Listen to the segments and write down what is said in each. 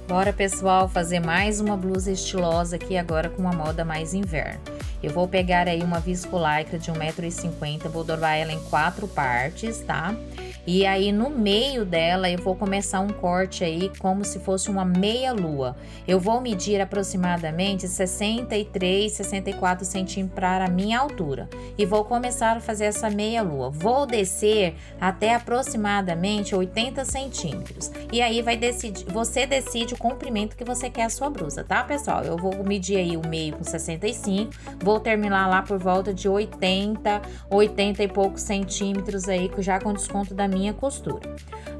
Bora, pessoal, fazer mais uma blusa estilosa aqui agora com uma moda mais inverno. Eu vou pegar aí uma viscolaicra de 1,50 m, vou dobrar ela em 4 partes, tá? E aí no meio dela eu vou começar um corte aí como se fosse uma meia lua. Eu vou medir aproximadamente 63, 64 centímetros para a minha altura. E vou começar a fazer essa meia lua. Vou descer até aproximadamente 80 centímetros. E aí você decide o comprimento que você quer a sua blusa, tá, pessoal? Eu vou medir aí o meio com 65, vou terminar lá por volta de 80 e poucos centímetros aí, já com desconto da minha costura.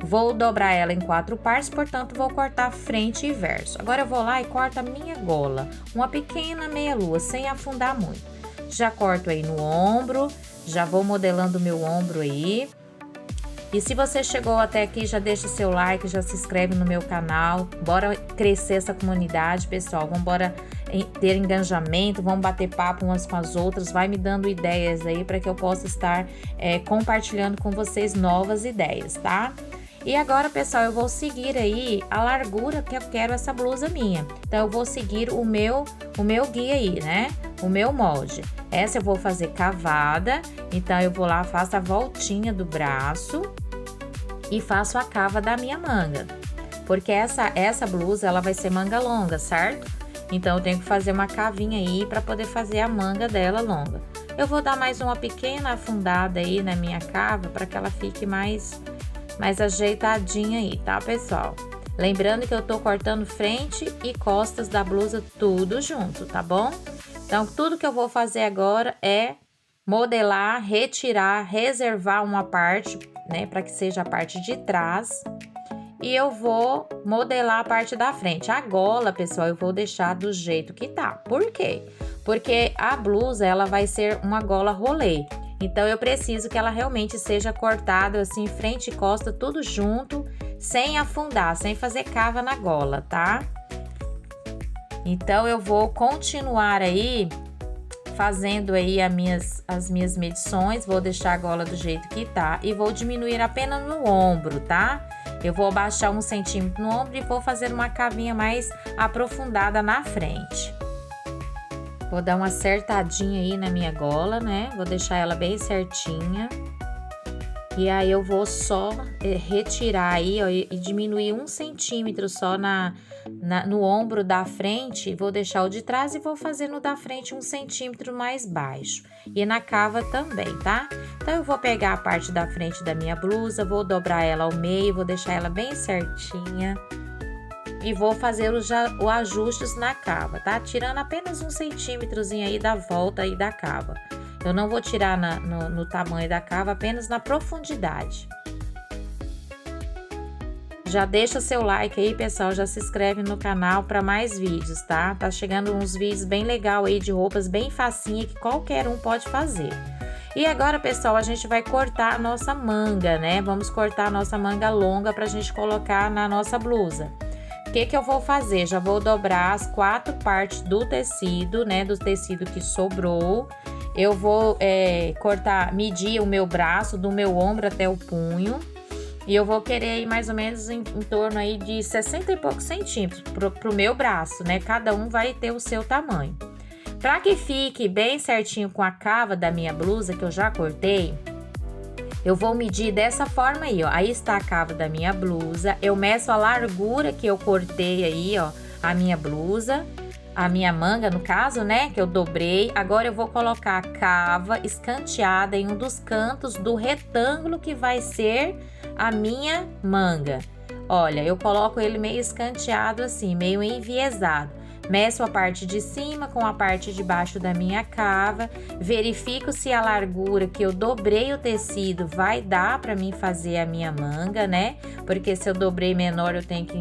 Vou dobrar ela em 4 partes, portanto vou cortar frente e verso. Agora eu vou lá e corto a minha gola, uma pequena meia lua, sem afundar muito. Já corto aí no ombro, já vou modelando o meu ombro aí. E se você chegou até aqui, já deixa seu like, já se inscreve no meu canal. Bora crescer essa comunidade, pessoal. Vamos embora ter engajamento, vamos bater papo umas com as outras. Vai me dando ideias aí para que eu possa estar compartilhando com vocês novas ideias, tá? E agora, pessoal, eu vou seguir aí a largura que eu quero essa blusa minha. Então, eu vou seguir o meu guia aí, né? O meu molde. Essa eu vou fazer cavada. Então, eu vou lá, faço a voltinha do braço e faço a cava da minha manga. Porque essa blusa, ela vai ser manga longa, certo? Então, eu tenho que fazer uma cavinha aí para poder fazer a manga dela longa. Eu vou dar mais uma pequena afundada aí na minha cava para que ela fique mais ajeitadinha aí, tá, pessoal? Lembrando que eu tô cortando frente e costas da blusa tudo junto, tá bom? Então, tudo que eu vou fazer agora é modelar, retirar, reservar uma parte, né, para que seja a parte de trás. E eu vou modelar a parte da frente. A gola, pessoal, eu vou deixar do jeito que tá. Por quê? Porque a blusa, ela vai ser uma gola rolê. Então, eu preciso que ela realmente seja cortada assim, frente e costa, tudo junto, sem afundar, sem fazer cava na gola, tá? Então, eu vou continuar aí, fazendo aí as minhas medições, vou deixar a gola do jeito que tá e vou diminuir apenas no ombro, tá? Eu vou abaixar 1 centímetro no ombro e vou fazer uma cavinha mais aprofundada na frente. Vou dar uma acertadinha aí na minha gola, né? Vou deixar ela bem certinha. E aí, eu vou só retirar aí, ó, e diminuir 1 centímetro só no ombro da frente. Vou deixar o de trás e vou fazer no da frente 1 centímetro mais baixo. E na cava também, tá? Então, eu vou pegar a parte da frente da minha blusa, vou dobrar ela ao meio, vou deixar ela bem certinha. E vou fazer os ajustes na cava, tá? Tirando apenas 1 centímetrozinho aí da volta aí da cava. Eu não vou tirar no tamanho da cava, apenas na profundidade. Já deixa seu like aí, pessoal, já se inscreve no canal para mais vídeos, tá? Tá chegando uns vídeos bem legal aí de roupas bem facinha que qualquer um pode fazer. E agora, pessoal, a gente vai cortar a nossa manga, né? Vamos cortar a nossa manga longa pra gente colocar na nossa blusa. O que eu vou fazer? Já vou dobrar as 4 partes do tecido, né? Do tecido que sobrou. Eu vou medir o meu braço, do meu ombro até o punho. E eu vou querer aí mais ou menos em torno aí de 60 e poucos centímetros pro meu braço, né? Cada um vai ter o seu tamanho. Para que fique bem certinho com a cava da minha blusa, que eu já cortei, eu vou medir dessa forma aí, ó. Aí está a cava da minha blusa. Eu meço a largura que eu cortei aí, ó, a minha blusa, a minha manga, no caso, né, que eu dobrei. Agora eu vou colocar a cava escanteada em um dos cantos do retângulo que vai ser a minha manga. Olha, eu coloco ele meio escanteado assim, meio enviesado. Meço a parte de cima com a parte de baixo da minha cava, verifico se a largura que eu dobrei o tecido vai dar para mim fazer a minha manga, né? Porque se eu dobrei menor, eu tenho que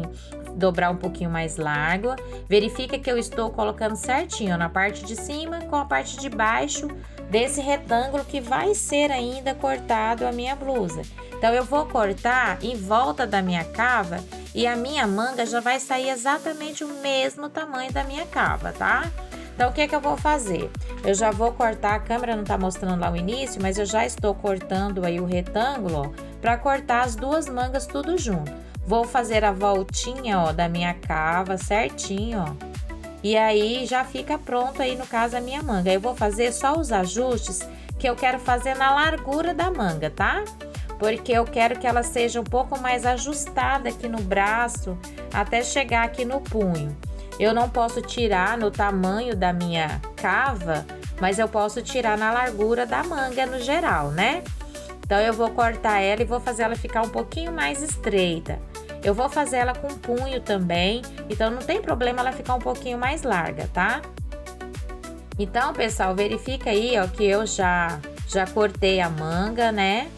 dobrar um pouquinho mais largo. Verifica que eu estou colocando certinho na parte de cima com a parte de baixo desse retângulo que vai ser ainda cortado a minha blusa. Então, eu vou cortar em volta da minha cava e a minha manga já vai sair exatamente o mesmo tamanho da minha cava, tá? Então, o que eu vou fazer? Eu já vou cortar, a câmera não tá mostrando lá o início, mas eu já estou cortando aí o retângulo, ó, para cortar as duas mangas tudo junto. Vou fazer a voltinha, ó, da minha cava certinho, ó. E aí já fica pronto aí, no caso, a minha manga. Eu vou fazer só os ajustes que eu quero fazer na largura da manga, tá? Porque eu quero que ela seja um pouco mais ajustada aqui no braço, até chegar aqui no punho. Eu não posso tirar no tamanho da minha cava, mas eu posso tirar na largura da manga no geral, né? Então, eu vou cortar ela e vou fazer ela ficar um pouquinho mais estreita. Eu vou fazer ela com punho também, então não tem problema ela ficar um pouquinho mais larga, tá? Então, pessoal, verifica aí, ó, que eu já cortei a manga, né?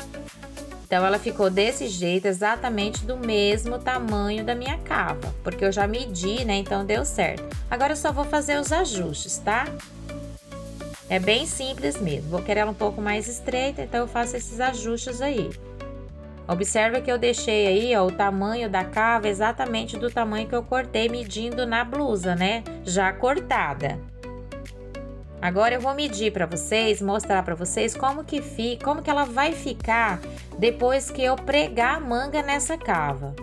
Então, ela ficou desse jeito, exatamente do mesmo tamanho da minha cava, porque eu já medi, né? Então, deu certo. Agora, eu só vou fazer os ajustes, tá? É bem simples mesmo. Vou querer ela um pouco mais estreita, então eu faço esses ajustes aí. Observa que eu deixei aí, ó, o tamanho da cava exatamente do tamanho que eu cortei medindo na blusa, né? Já cortada. Agora eu vou medir para vocês, mostrar para vocês como que ela vai ficar depois que eu pregar a manga nessa cava.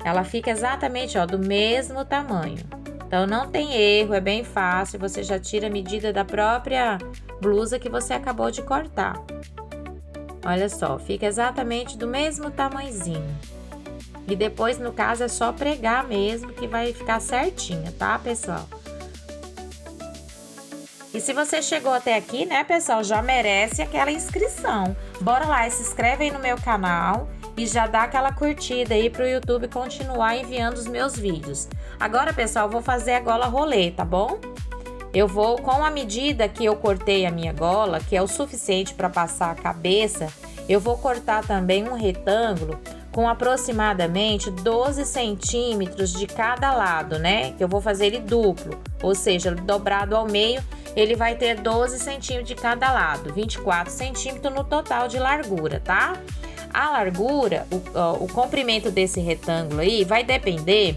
Ela fica exatamente, ó, do mesmo tamanho. Então não tem erro, é bem fácil, você já tira a medida da própria blusa que você acabou de cortar. Olha só, fica exatamente do mesmo tamanhozinho. E depois, no caso, é só pregar mesmo que vai ficar certinho, tá, pessoal? E se você chegou até aqui, né, pessoal, já merece aquela inscrição. Bora lá, se inscreve aí no meu canal e já dá aquela curtida aí pro YouTube continuar enviando os meus vídeos. Agora, pessoal, eu vou fazer a gola rolê, tá bom? Eu vou, com a medida que eu cortei a minha gola, que é o suficiente para passar a cabeça, eu vou cortar também um retângulo com aproximadamente 12 centímetros de cada lado, né? Que eu vou fazer ele duplo, ou seja, dobrado ao meio, ele vai ter 12 centímetros de cada lado, 24 centímetros no total de largura, tá? A largura, o comprimento desse retângulo aí vai depender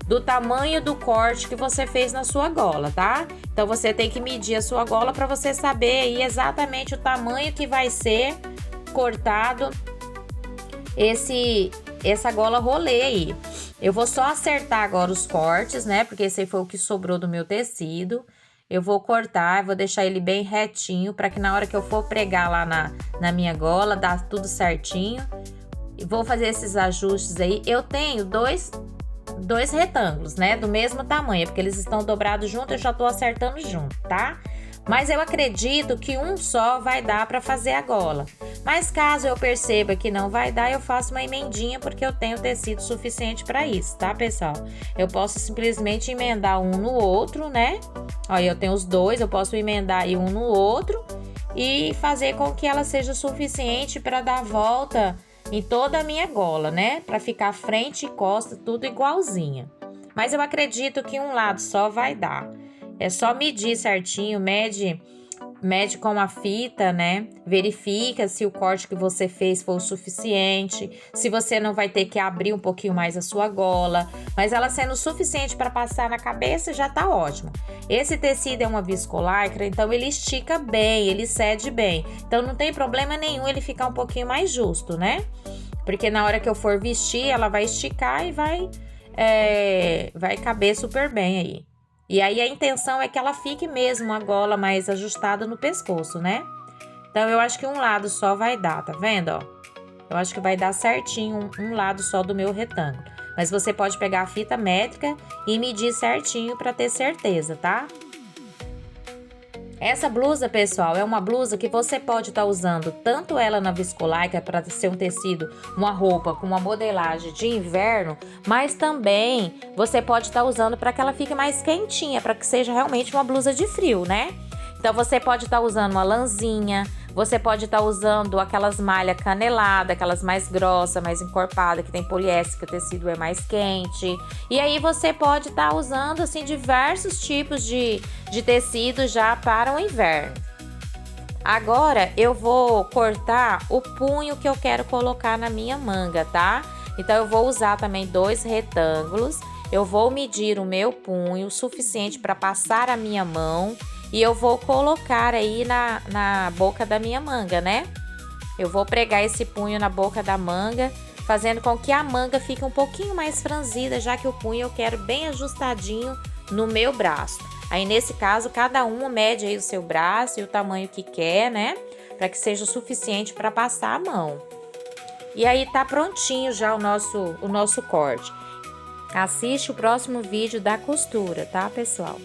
do tamanho do corte que você fez na sua gola, tá? Então, você tem que medir a sua gola para você saber aí exatamente o tamanho que vai ser cortado essa gola rolê aí. Eu vou só acertar agora os cortes, né? Porque esse aí foi o que sobrou do meu tecido. Eu vou cortar, vou deixar ele bem retinho para que na hora que eu for pregar lá na minha gola, dá tudo certinho. E vou fazer esses ajustes aí. Eu tenho dois retângulos, né? Do mesmo tamanho, porque eles estão dobrados juntos, eu já tô acertando junto, tá? Mas eu acredito que um só vai dar para fazer a gola. Mas caso eu perceba que não vai dar, eu faço uma emendinha, porque eu tenho tecido suficiente para isso, tá, pessoal? Eu posso simplesmente emendar um no outro, né? Olha, eu tenho os dois, eu posso emendar aí um no outro e fazer com que ela seja suficiente para dar volta em toda a minha gola, né? Para ficar frente e costa tudo igualzinha. Mas eu acredito que um lado só vai dar. É só medir certinho, mede com a fita, né? Verifica se o corte que você fez foi o suficiente, se você não vai ter que abrir um pouquinho mais a sua gola, mas ela sendo suficiente para passar na cabeça já tá ótimo. Esse tecido é uma viscolaicra, então ele estica bem, ele cede bem, então não tem problema nenhum ele ficar um pouquinho mais justo, né? Porque na hora que eu for vestir, ela vai esticar e vai caber super bem aí. E aí a intenção é que ela fique mesmo a gola mais ajustada no pescoço, né? Então, eu acho que um lado só vai dar, tá vendo, ó? Eu acho que vai dar certinho um lado só do meu retângulo. Mas você pode pegar a fita métrica e medir certinho para ter certeza, tá? Essa blusa, pessoal, é uma blusa que você pode estar usando tanto ela na viscolaicra para ser um tecido, uma roupa com uma modelagem de inverno, mas também você pode estar usando para que ela fique mais quentinha, para que seja realmente uma blusa de frio, né? Então, você pode estar usando uma lãzinha, você pode estar usando aquelas malhas caneladas, aquelas mais grossas, mais encorpadas, que tem poliéster, que o tecido é mais quente. E aí, você pode estar usando, assim, diversos tipos de tecido já para o inverno. Agora, eu vou cortar o punho que eu quero colocar na minha manga, tá? Então, eu vou usar também 2 retângulos. Eu vou medir o meu punho suficiente para passar a minha mão. E eu vou colocar aí na boca da minha manga, né? Eu vou pregar esse punho na boca da manga, fazendo com que a manga fique um pouquinho mais franzida, já que o punho eu quero bem ajustadinho no meu braço. Aí, nesse caso, cada um mede aí o seu braço e o tamanho que quer, né? Para que seja o suficiente para passar a mão. E aí, tá prontinho já o nosso corte. Assiste o próximo vídeo da costura, tá, pessoal?